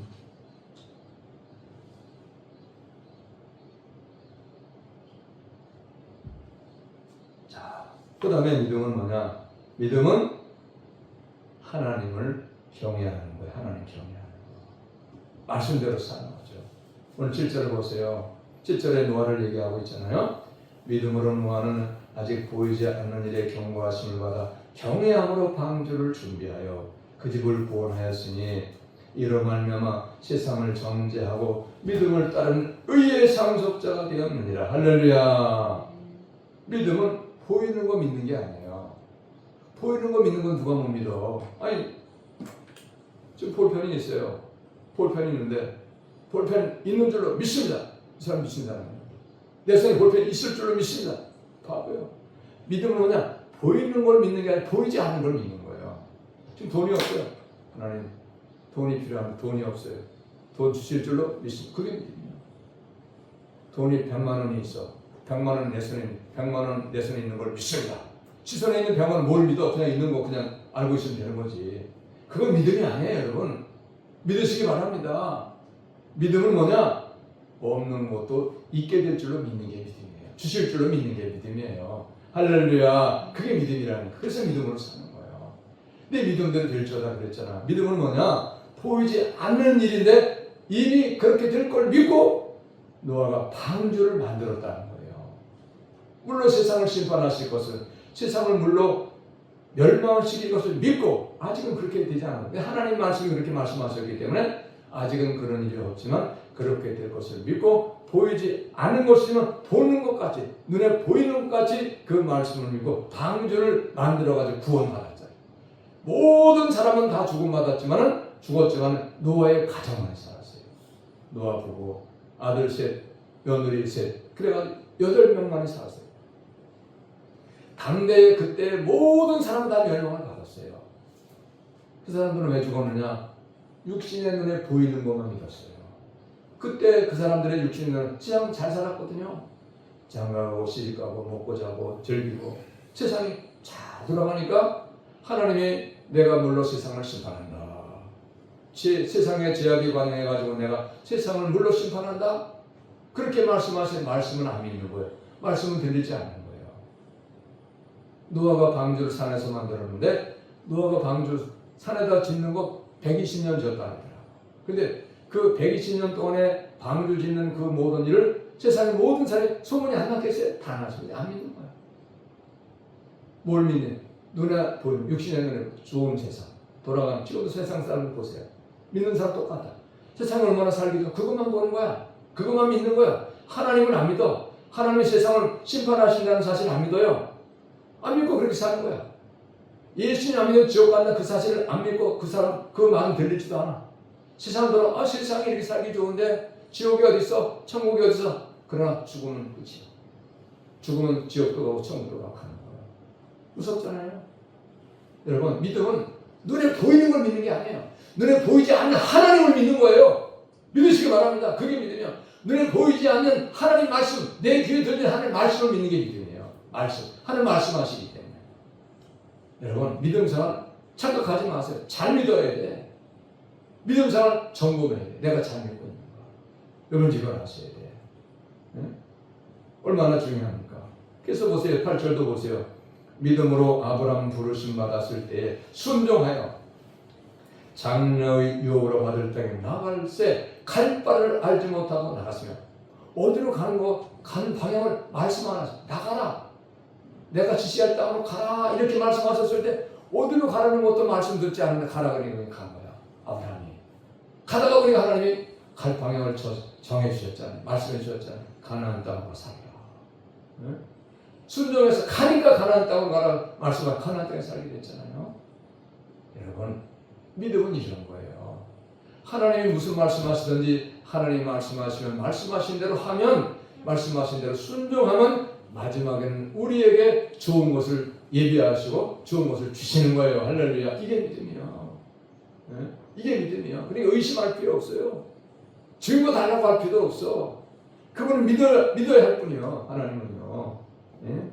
자, 그 다음에 믿음은 뭐냐? 믿음은 하나님을 경외하는 거예요. 하나님 경외하는 거. 말씀대로 사는 거죠. 오늘 7절을 보세요. 7절에 노아를 얘기하고 있잖아요. 믿음으로 노아는 아직 보이지 않는 일에 경고하심을 받아 경외함으로 방주를 준비하여 그 집을 구원하였으니 이로 말미암아 세상을 정죄하고 믿음을 따른 의의 상속자가 되었느니라. 할렐루야. 믿음은 보이는 거 믿는 게 아니에요. 보이는 거 믿는 건 누가 못 믿어. 아니 지금 볼펜이 있어요. 볼펜이 있는데 볼펜 있는 줄로 믿습니다. 이 사람 믿습니다. 내 손에 볼펜 있을 줄로 믿습니다. 바보예요. 믿음은 뭐냐? 보이는 걸 믿는 게 아니라 보이지 않는 걸 믿는 거예요. 지금 돈이 없어요. 하나님 돈이 필요합니다. 돈이 없어요. 돈 주실 줄로 믿습니다. 그게 믿음이에요. 돈이 100만 원이 있어. 100만 원 내 손에 100만 원 내 손에 있는 걸 믿습니다. 시선에 있는 100만 원 뭘 믿어? 그냥 있는 거 그냥 알고 있으면 되는 거지. 그건 믿음이 아니에요, 여러분. 믿으시기 바랍니다. 믿음은 뭐냐? 없는 것도 있게 될 줄로 믿는 게 믿음이에요. 주실 줄로 믿는 게 믿음이에요. 할렐루야. 그게 믿음이라는 거예요. 그래서 믿음으로 사는 거예요. 내 믿음대로 될 줄알아 그랬잖아. 믿음은 뭐냐? 보이지 않는 일인데 이미 그렇게 될 걸 믿고 노아가 방주를 만들었다는 거예요. 물로 세상을 심판하실 것을, 세상을 물로 멸망을 시킬 것을 믿고, 아직은 그렇게 되지 않았는데 하나님 말씀이 그렇게 말씀하셨기 때문에 아직은 그런 일이 없지만 그렇게 될 것을 믿고, 보이지 않는 것이지만 보는 것 같이, 눈에 보이는 것 같이 그 말씀을 믿고 방주를 만들어가지고 구원받았잖아요. 모든 사람은 다 죽었지만 노아의 가정만 살았어요. 노아 부부 아들 셋, 며느리 셋, 그래가지고 8명만이 살았어요. 당대에 그때 모든 사람 다 멸망을 받았어요. 그 사람들은 왜 죽었느냐? 육신의 눈에 보이는 것만 믿었어요. 그때 그 사람들의 육신의 눈은 세상 잘 살았거든요. 장가가고 시집가고 먹고 자고 즐기고 세상이 잘 돌아가니까 하나님이 내가 물로 세상을 심판한다. 세상의 제약이 관영해가지고 내가 세상을 물로 심판한다. 그렇게 말씀하신 말씀은 안 믿는 거예요. 말씀은 들리지 않는 거예요. 노아가 방주를 산에서 만들었는데 노아가 방주 산에다 짓는 거 120년 졌다. 근데 그 120년 동안에 방주 짓는 그 모든 일을 세상의 모든 사람이 소문이 안 났겠어요? 다 났습니다. 안 믿는 거야. 뭘 믿는? 눈에 보이는, 육신의 눈에 좋은 세상. 돌아가는, 지금도 세상 사람을 보세요. 믿는 사람 똑같아. 세상을 얼마나 살기도 그것만 보는 거야. 그것만 믿는 거야. 하나님을 안 믿어. 하나님이 세상을 심판하신다는 사실을 안 믿어요. 안 믿고 그렇게 사는 거야. 예수님 안 믿으면 지옥 간다 그 사실을 안 믿고 그 사람 그 말은 들리지도 않아. 세상들은 세상이 이렇게 살기 좋은데 지옥이 어디 있어? 천국이 어디 있어? 그러나 죽으면 끝이야. 죽으면 지옥도 가고 천국도 가고 하는 거야. 무섭잖아요. 여러분 믿음은 눈에 보이는 걸 믿는 게 아니에요. 눈에 보이지 않는 하나님을 믿는 거예요. 믿으시기 바랍니다. 그게 믿으면 눈에 보이지 않는 하나님 말씀, 내 귀에 들리는 하나님 말씀을 믿는 게 믿음이에요. 말씀. 하나님 말씀하시기 때문에. 여러분 믿음 생활 착각하지 마세요. 잘 믿어야 돼. 믿음 생활 점검해야 돼. 내가 잘 믿고 있는 거. 여러분 이걸 하셔야 돼. 네? 얼마나 중요합니까? 그래서 보세요. 8절도 보세요. 믿음으로 아브라함 부르심 받았을 때에 순종하여 장래의 유업으로 받을 땅에 나갈새 갈 바를 알지 못하고 나갔으며 어디로 가는 방향을 말씀 안 하세요. 나가라. 내가 지시할 땅으로 가라. 이렇게 말씀하셨을 때 어디로 가라는 것도 말씀 듣지 않는데 가라 그러니 간 거야. 아브라함이. 가다가 보니까 하나님이 갈 방향을 정해 주셨잖아요. 말씀해 주셨잖아요. 가나안 땅으로 살라. 네? 순종해서 가니까 가나안 땅으로 가라 말씀하고 가나안 땅에 살게 됐잖아요. 여러분 믿음은 이런 거예요. 하나님이 무슨 말씀하시든지 하나님 말씀하시면 말씀하신 대로 하면 말씀하신 대로 순종하면 마지막에는 우리에게 좋은 것을 예비하시고 좋은 것을 주시는 거예요. 할렐루야. 이게 믿음이야. 네? 이게 믿음이야. 그러니까 의심할 필요 없어요. 증거 달라고 할 필요도 없어. 그분은 믿어야 할 뿐이요. 하나님은요. 네?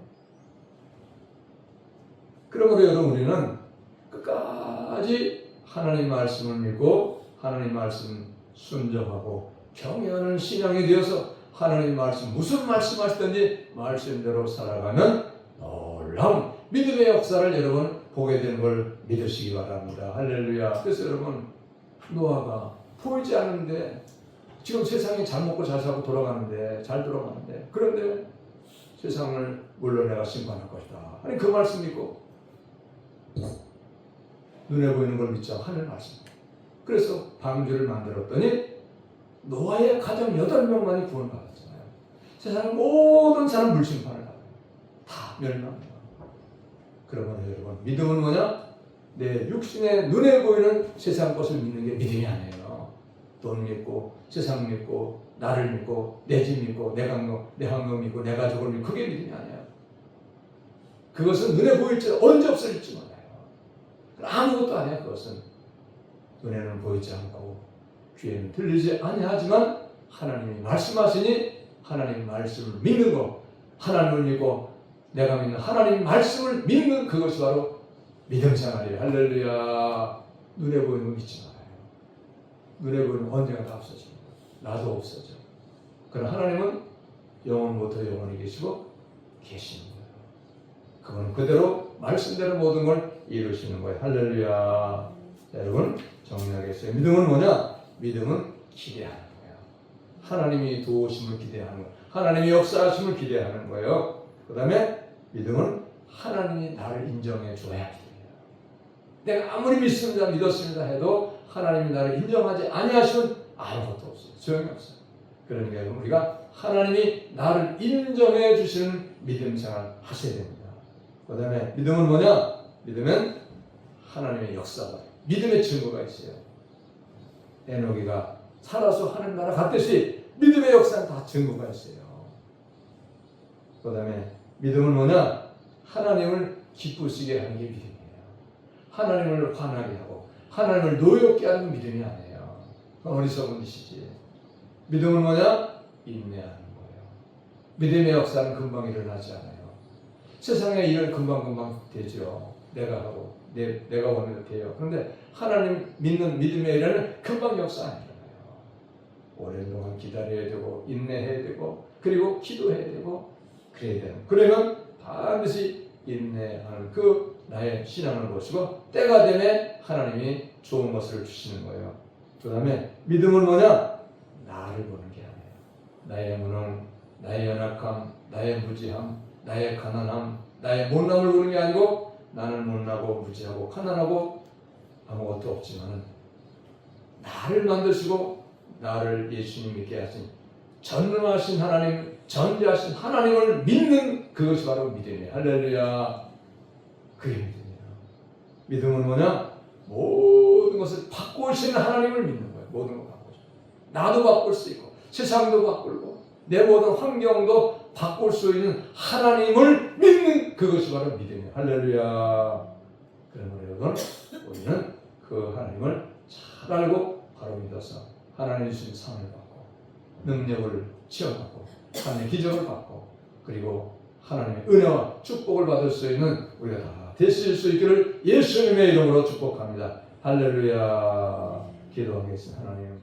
그러므로 여러분 우리는 끝까지 하나님 말씀을 믿고 하나님 말씀 순종하고 경외하는 신앙이 되어서 하나님 말씀 무슨 말씀하시든지 말씀대로 살아가면 놀라운 믿음의 역사를 여러분 보게 되는 걸 믿으시기 바랍니다. 할렐루야. 그래서 여러분 노아가 보이지 않는데 지금 세상이 잘 먹고 잘 살고 잘 돌아가는데 그런데 세상을 물론 내가 심판할 것이다. 아니 그 말씀 믿고 눈에 보이는 걸 믿자 하는 말씀. 그래서 방주를 만들었더니 노아의 가정 8명만이 구원받았잖아요. 세상의 모든 사람 물심판을 받아요. 다 멸망해요. 그러면 여러분 믿음은 뭐냐? 내 육신의 눈에 보이는 세상 것을 믿는 게 믿음이 아니에요. 돈 믿고 세상 믿고 나를 믿고 내 집 믿고 내 환경 믿고 내 가족을 믿고 그게 믿음이 아니에요. 그것은 눈에 보일지 언제 없어질지 몰라요. 아무것도 아니야. 그것은 눈에는 보이지 않고 귀에는 들리지 아니하지만 하나님이 말씀하시니 하나님 말씀을 믿는 것, 하나님을 믿고 내가 믿는 하나님 말씀을 믿는 그것이 바로 믿음 생활이에요. 할렐루야. 눈에 보이는 거 믿지 말아요. 눈에 보이는 거 언젠가 다 없어집니다. 나도 없어져. 그러나 하나님은 영원부터 영원히 계시고 계시는 거예요. 그건 그대로 말씀대로 모든 걸 이루시는 거예요. 할렐루야. 자, 여러분 정리하겠어요. 믿음은 뭐냐? 믿음은 기대하는 거예요. 하나님이 도우심을 기대하는 거예요. 하나님이 역사하심을 기대하는 거예요. 그 다음에 믿음은 하나님이 나를 인정해 줘야 돼요. 내가 아무리 믿었습니다 해도 하나님이 나를 인정하지 아니하시면 아무것도 없어요. 소용이 없어요. 그러니까 여러분 우리가 하나님이 나를 인정해 주시는 믿음 생활 하셔야 됩니다. 그 다음에 믿음은 뭐냐? 믿음은 하나님의 역사가 믿음의 증거가 있어요. 에노기가 살아서 하늘 나라 갔듯이 믿음의 역사는 다 증거가 있어요. 그 다음에 믿음은 뭐냐? 하나님을 기쁘시게 하는 게 믿음이에요. 하나님을 환하게 하고 하나님을 노엽게 하는 믿음이 아니에요. 어리석은 짓이지. 믿음은 뭐냐? 인내하는 거예요. 믿음의 역사는 금방 일어나지 않아요. 세상의 일은 금방금방 되죠. 내가 하고 내가 원해도 돼요. 그런데 하나님 믿는 믿음의 일은 금방 역사 안 일어나요. 오랜 동안 기다려야 되고 인내해야 되고 그리고 기도해야 되고 그래야 돼요. 그러면 반드시 인내하는 그 나의 신앙을 보시고 때가 되면 하나님이 좋은 것을 주시는 거예요. 그 다음에 믿음은 뭐냐? 나를 보는 게 아니에요. 나의 무능, 나의 연약함, 나의 무지함, 나의 가난함, 나의 못남을 보는 게 아니고 나는 못나고 무지하고 가난하고 아무것도 없지만 나를 만드시고 나를 예수님 믿게 하신 전능하신 하나님, 전지하신 하나님을 믿는 그것이 바로 믿음이에요. 할렐루야. 그게 믿음이에요. 믿음은 뭐냐? 모든 것을 바꾸시는 하나님을 믿는 거예요. 모든 걸 바꾸시고 나도 바꿀 수 있고 세상도 바꾸고 내 모든 환경도 바꿀 수 있는 하나님을 믿는 그것이 바로 믿음이에요. 할렐루야. 그러므로 여러분 우리는 그 하나님을 잘 알고 바로 믿어서 하나님 주신 상을 받고 능력을 체험하고 하나님의 기적을 받고 그리고 하나님의 은혜와 축복을 받을 수 있는 우리가 다 되실 수 있기를 예수님의 이름으로 축복합니다. 할렐루야. 기도하겠습니다. 하나님